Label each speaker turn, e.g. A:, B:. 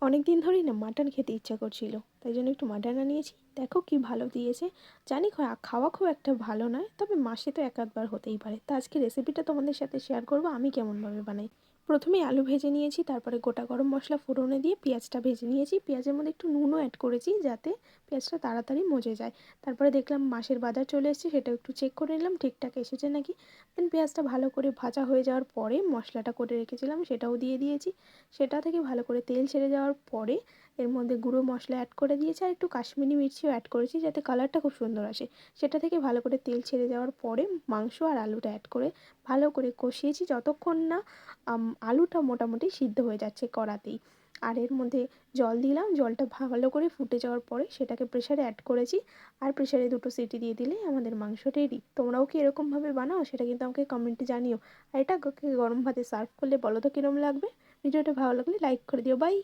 A: অনেক দিন ধরেই না মাটন খেতে ইচ্ছা করছিল, তাই জন্য একটু মাটন আনিয়েছি। দেখো কি ভালো দিয়েছে। জানি খাওয়া খুব একটা ভালো নয়, তবে মাসে তো এক আধবার হতেই পারে। তা আজকে রেসিপিটা তোমাদের সাথে শেয়ার করবো আমি কেমনভাবে বানাই। প্রথমেই আলু ভেজে নিয়েছি, তারপরে গোটা গরম মশলা ফোড়নে দিয়ে পেঁয়াজটা ভেজে নিয়েছি। পেঁয়াজের মধ্যে একটু নুনও অ্যাড করেছি যাতে পেঁয়াজটা তাড়াতাড়ি মজে যায়। তারপরে দেখলাম মাছের বাজার চলে এসেছে, সেটা একটু চেক করে নিলাম ঠিকঠাক এসেছে নাকি। দেন পেঁয়াজটা ভালো করে ভাজা হয়ে যাওয়ার পরে মশলাটা করে রেখেছিলাম সেটাও দিয়ে দিয়েছি। সেটা থেকে ভালো করে তেল ছেড়ে যাওয়ার পরে এর মধ্যে গুঁড়ো মশলা অ্যাড করে দিয়েছি, আর একটু কাশ্মীরি মির্চিও অ্যাড করেছি যাতে কালারটা খুব সুন্দর আসে। সেটা থেকে ভালো করে তেল ছেড়ে যাওয়ার পরে মাংস আর আলুটা অ্যাড করে ভালো করে কষিয়েছি যতক্ষণ না আলুটা মোটামুটি সিদ্ধ হয়ে যাচ্ছে কড়াতেই। আর এর মধ্যে জল দিলাম, জলটা ভালো করে ফুটে যাওয়ার পরে সেটাকে প্রেসারে অ্যাড করেছি। আর প্রেসারে 2টো সিটি দিয়ে দিলেই আমাদের মাংস রেডি। তোমরাও কি এরকমভাবে বানাও সেটা কিন্তু আমাকে কমেন্টে জানিও। আর এটা গরম ভাতে সার্ভ করলে বলো তো কীরকম লাগবে। ভিডিওটা ভালো লাগলে লাইক করে দিও। বাই।